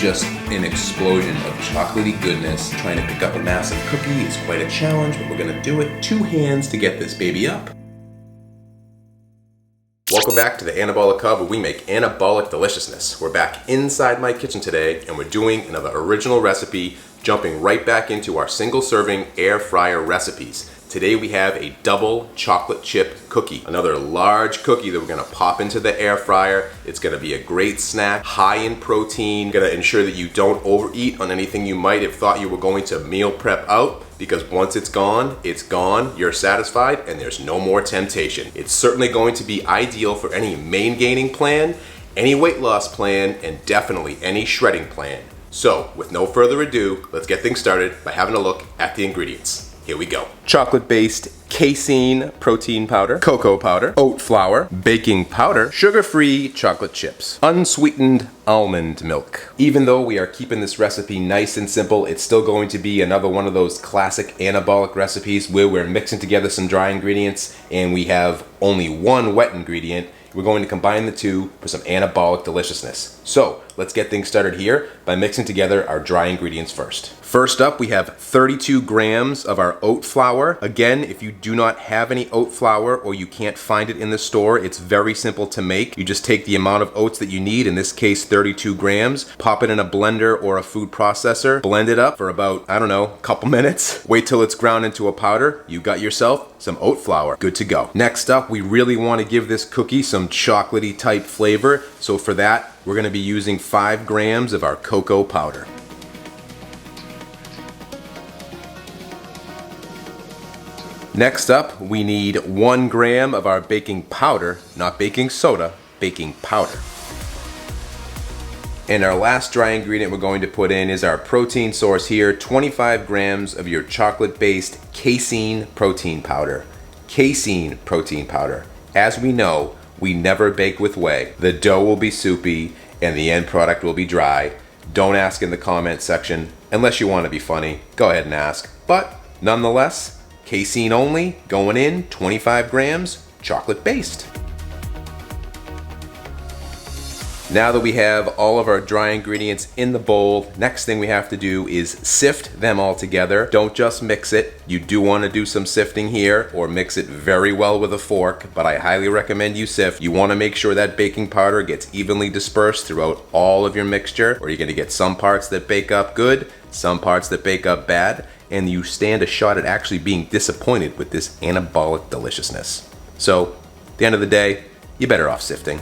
just an explosion of chocolatey goodness. Trying to pick up a massive cookie is quite a challenge, but we're gonna do it. 2 hands to get this baby up. Welcome back to the Anabolic Hub, where we make anabolic deliciousness. We're back inside my kitchen today, and we're doing another original recipe, jumping right back into our single serving air fryer recipes. Today we have a double chocolate chip cookie, another large cookie that we're gonna pop into the air fryer. It's gonna be a great snack, high in protein, gonna ensure that you don't overeat on anything you might have thought you were going to meal prep out, because once it's gone, you're satisfied, and there's no more temptation. It's certainly going to be ideal for any main gaining plan, any weight loss plan, and definitely any shredding plan. So, with no further ado, let's get things started by having a look at the ingredients. Here we go. Chocolate-based casein protein powder, cocoa powder, oat flour, baking powder, sugar-free chocolate chips, unsweetened almond milk. Even though we are keeping this recipe nice and simple, it's still going to be another one of those classic anabolic recipes where we're mixing together some dry ingredients and we have only one wet ingredient. We're going to combine the two for some anabolic deliciousness. So let's get things started here by mixing together our dry ingredients first. First up, we have 32 grams of our oat flour. Again, if you do not have any oat flour or you can't find it in the store, it's very simple to make. You just take the amount of oats that you need, in this case 32 grams, pop it in a blender or a food processor, blend it up for about, I don't know, a couple minutes. Wait till it's ground into a powder. You got yourself some oat flour. Good to go. Next up, we really want to give this cookie some chocolatey type flavor. So for that, we're going to be using 5 grams of our cocoa powder. Next up, we need 1 gram of our baking powder, not baking soda, baking powder. And our last dry ingredient we're going to put in is our protein source here, 25 grams of your chocolate-based casein protein powder. Casein protein powder. As we know, we never bake with whey. The dough will be soupy and the end product will be dry. Don't ask in the comment section unless you want to be funny. Go ahead and ask. But nonetheless, casein only, going in, 25 grams, chocolate based. Now that we have all of our dry ingredients in the bowl, next thing we have to do is sift them all together. Don't just mix it. You do want to do some sifting here or mix it very well with a fork, but I highly recommend you sift. You want to make sure that baking powder gets evenly dispersed throughout all of your mixture, or you're going to get some parts that bake up good, some parts that bake up bad, and you stand a shot at actually being disappointed with this anabolic deliciousness. So, at the end of the day, you're better off sifting.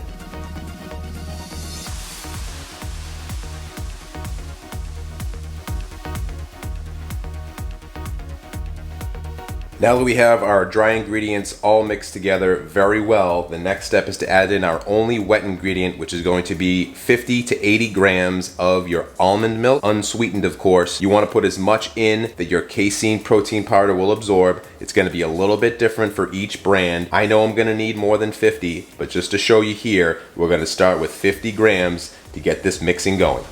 Now that we have our dry ingredients all mixed together very well, the next step is to add in our only wet ingredient, which is going to be 50 to 80 grams of your almond milk, unsweetened of course. You want to put as much in that your casein protein powder will absorb. It's going to be a little bit different for each brand. I know I'm going to need more than 50, but just to show you here, we're going to start with 50 grams to get this mixing going.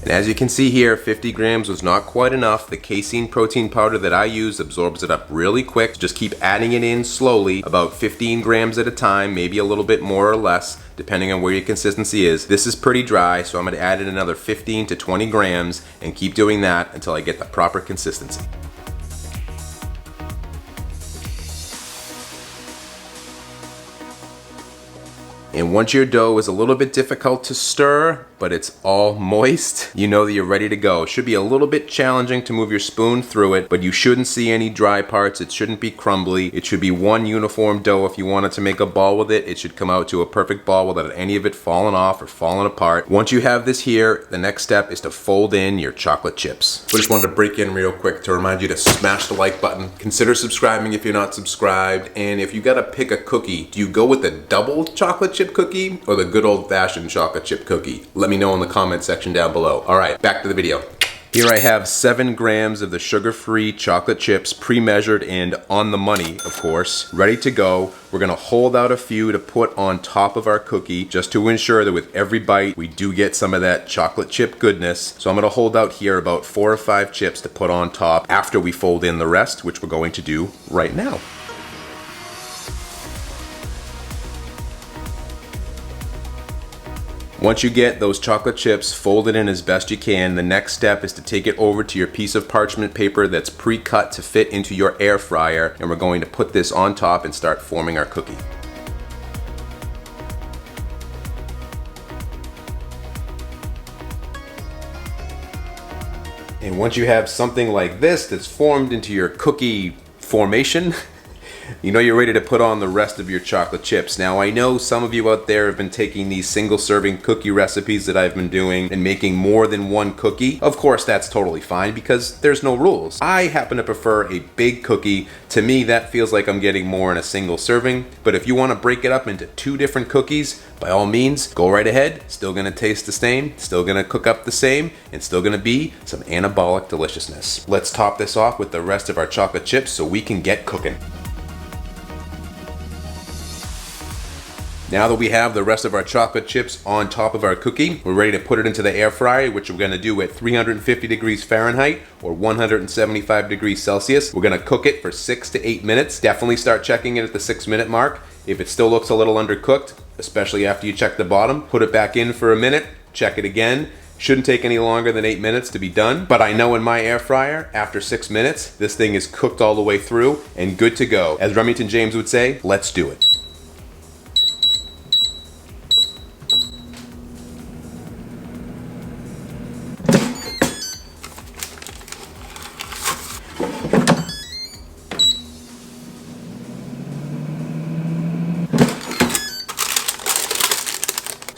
And as you can see here, 50 grams was not quite enough. The casein protein powder that I use absorbs it up really quick. Just keep adding it in slowly, about 15 grams at a time, maybe a little bit more or less, depending on where your consistency is. This is pretty dry, so I'm going to add in another 15 to 20 grams and keep doing that until I get the proper consistency. And once your dough is a little bit difficult to stir, but it's all moist, you know that you're ready to go. It should be a little bit challenging to move your spoon through it, but you shouldn't see any dry parts. It shouldn't be crumbly. It should be one uniform dough. If you wanted to make a ball with it, it should come out to a perfect ball without any of it falling off or falling apart. Once you have this here, the next step is to fold in your chocolate chips. I just wanted to break in real quick to remind you to smash the like button. Consider subscribing if you're not subscribed. And if you gotta pick a cookie, do you go with the double chocolate chip cookie or the good old-fashioned chocolate chip cookie? Let me know in the comment section down below. All right, back to the video. Here I have 7 grams of the sugar-free chocolate chips, pre-measured and on the money, of course, ready to go. We're gonna hold out a few to put on top of our cookie, just to ensure that with every bite, we do get some of that chocolate chip goodness. So I'm gonna hold out here about 4 or 5 chips to put on top after we fold in the rest, which we're going to do right now. Once you get those chocolate chips folded in as best you can, the next step is to take it over to your piece of parchment paper that's pre-cut to fit into your air fryer, and we're going to put this on top and start forming our cookie. And once you have something like this that's formed into your cookie formation, you know you're ready to put on the rest of your chocolate chips. Now I know some of you out there have been taking these single serving cookie recipes that I've been doing and making more than one cookie. Of course that's totally fine because there's no rules. I happen to prefer a big cookie. To me that feels like I'm getting more in a single serving, but if you want to break it up into 2 different cookies, by all means, go right ahead. Still gonna taste the same, still gonna cook up the same, and still gonna be some anabolic deliciousness. Let's top this off with the rest of our chocolate chips so we can get cooking. Now that we have the rest of our chocolate chips on top of our cookie, we're ready to put it into the air fryer, which we're gonna do at 350 degrees Fahrenheit or 175 degrees Celsius. We're gonna cook it for 6 to 8 minutes. Definitely start checking it at the 6-minute mark. If it still looks a little undercooked, especially after you check the bottom, put it back in for a minute, check it again. Shouldn't take any longer than 8 minutes to be done, but I know in my air fryer, after 6 minutes, this thing is cooked all the way through and good to go. As Remington James would say, let's do it.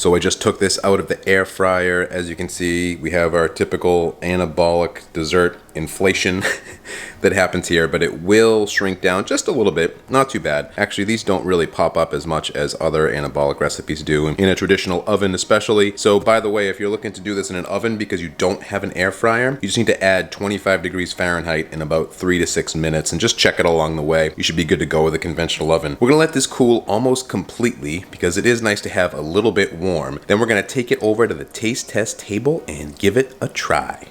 So I just took this out of the air fryer. As you can see, we have our typical anabolic dessert inflation that happens here, but it will shrink down just a little bit, not too bad. Actually, these don't really pop up as much as other anabolic recipes do, in a traditional oven especially. So by the way, if you're looking to do this in an oven because you don't have an air fryer, you just need to add 25 degrees Fahrenheit in about 3 to 6 minutes and just check it along the way. You should be good to go with a conventional oven. We're gonna let this cool almost completely because it is nice to have a little bit warm. Then we're gonna take it over to the taste test table and give it a try.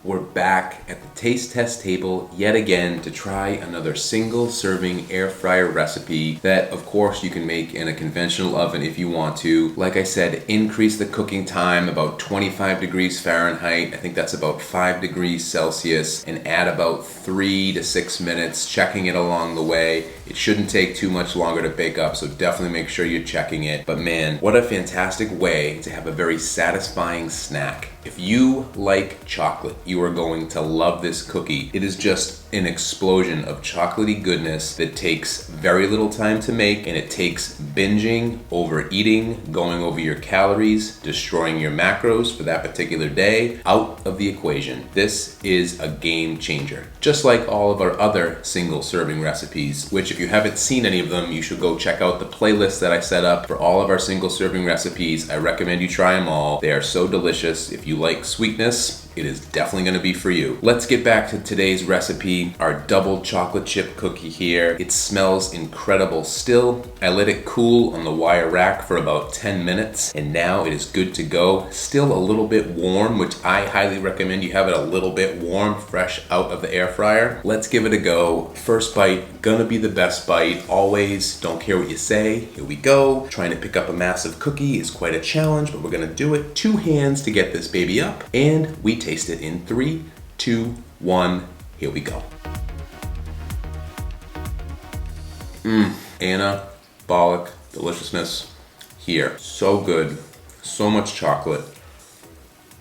We're back at the taste test table yet again to try another single serving air fryer recipe that of course you can make in a conventional oven if you want to. Like I said, increase the cooking time about 25 degrees Fahrenheit, I think that's about 5 degrees Celsius, and add about 3 to 6 minutes, checking it along the way. It shouldn't take too much longer to bake up, so definitely make sure you're checking it. But man, what a fantastic way to have a very satisfying snack. If you like chocolate, you are going to love this cookie. It is just an explosion of chocolatey goodness that takes very little time to make, and it takes binging, overeating, going over your calories, destroying your macros for that particular day out of the equation. This is a game changer. Just like all of our other single serving recipes, which if you haven't seen any of them, you should go check out the playlist that I set up for all of our single serving recipes. I recommend you try them all. They are so delicious. If you like sweetness, it is definitely going to be for you. Let's get back to today's recipe, our double chocolate chip cookie here. It smells incredible still. I let it cool on the wire rack for about 10 minutes, and now it is good to go. Still a little bit warm, which I highly recommend you have it a little bit warm, fresh out of the air fryer. Let's give it a go. First bite, gonna be the best bite. Always, don't care what you say. Here we go. Trying to pick up a massive cookie is quite a challenge, but we're gonna do it. 2 hands to get this baby up, and we taste it in 3, 2, 1. Here we go. Anabolic deliciousness here. So good. So much chocolate.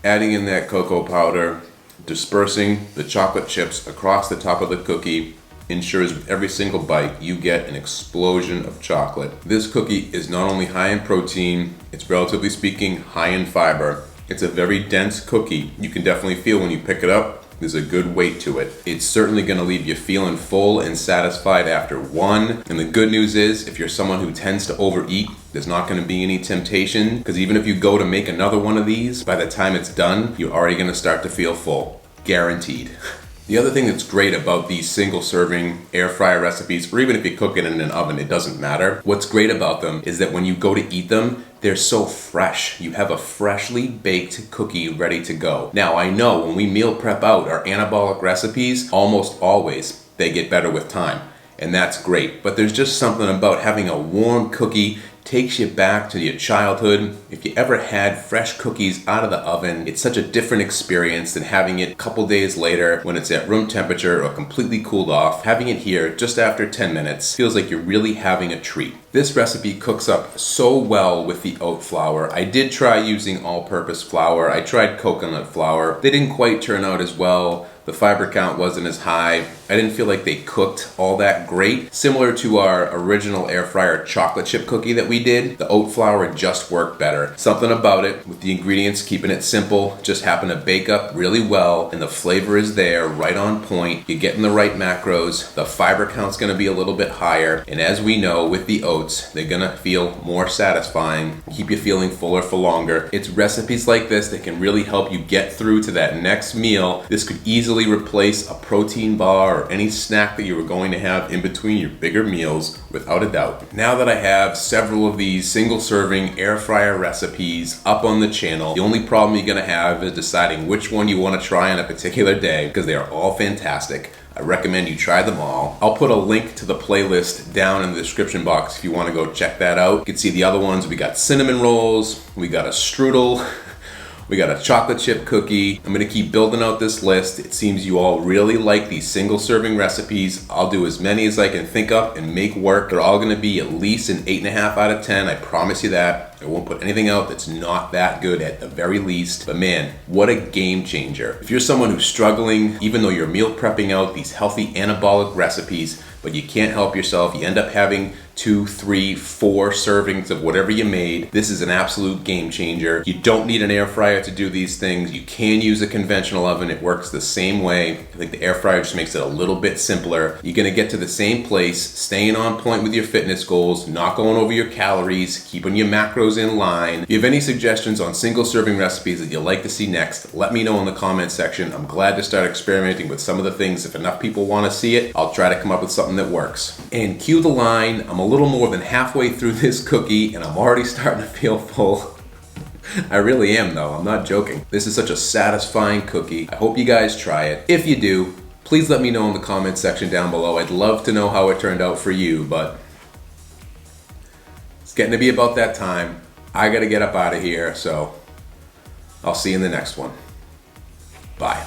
Adding in that cocoa powder, dispersing the chocolate chips across the top of the cookie ensures with every single bite you get an explosion of chocolate. This cookie is not only high in protein, it's relatively speaking high in fiber. It's a very dense cookie. You can definitely feel when you pick it up, there's a good weight to it. It's certainly gonna leave you feeling full and satisfied after one. And the good news is, if you're someone who tends to overeat, there's not gonna be any temptation, because even if you go to make another one of these, by the time it's done, you're already gonna start to feel full. Guaranteed. The other thing that's great about these single serving air fryer recipes, or even if you cook it in an oven, it doesn't matter. What's great about them is that when you go to eat them, they're so fresh. You have a freshly baked cookie ready to go. Now I know when we meal prep out our anabolic recipes, almost always they get better with time. And that's great. But there's just something about having a warm cookie takes you back to your childhood. If you ever had fresh cookies out of the oven, it's such a different experience than having it a couple days later when it's at room temperature or completely cooled off. Having it here just after 10 minutes feels like you're really having a treat. This recipe cooks up so well with the oat flour. I did try using all-purpose flour. I tried coconut flour. They didn't quite turn out as well. The fiber count wasn't as high. I didn't feel like they cooked all that great. Similar to our original air fryer chocolate chip cookie that we did, the oat flour just worked better. Something about it, with the ingredients, keeping it simple, just happened to bake up really well, and the flavor is there, right on point. You're getting the right macros. The fiber count's gonna be a little bit higher, and as we know with the oats, they're gonna feel more satisfying, keep you feeling fuller for longer. It's recipes like this that can really help you get through to that next meal. This could easily replace a protein bar or any snack that you were going to have in between your bigger meals, without a doubt. Now that I have several of these single serving air fryer recipes up on the channel, the only problem you're gonna have is deciding which one you want to try on a particular day, because they are all fantastic. I recommend you try them all. I'll put a link to the playlist down in the description box if you want to go check that out. You can see the other ones. We got cinnamon rolls, we got a strudel, we got a chocolate chip cookie. I'm gonna keep building out this list. It seems you all really like these single serving recipes. I'll do as many as I can think of and make work. They're all gonna be at least an 8.5 out of 10. I promise you that. I won't put anything out that's not that good at the very least. But man, what a game changer. If you're someone who's struggling, even though you're meal prepping out these healthy anabolic recipes, but you can't help yourself, you end up having 2, 3, 4 servings of whatever you made. This is an absolute game changer. You don't need an air fryer to do these things. You can use a conventional oven. It works the same way. I think the air fryer just makes it a little bit simpler. You're gonna get to the same place, staying on point with your fitness goals, not going over your calories, keeping your macros in line. If you have any suggestions on single serving recipes that you'd like to see next, let me know in the comment section. I'm glad to start experimenting with some of the things. If enough people wanna see it, I'll try to come up with something that works. And cue the line. I'm a little more than halfway through this cookie and I'm already starting to feel full. I really am though, I'm not joking. This is such a satisfying cookie. I hope you guys try it. If you do, please let me know in the comments section down below. I'd love to know how it turned out for you, but it's getting to be about that time. I gotta get up out of here, so I'll see you in the next one. Bye.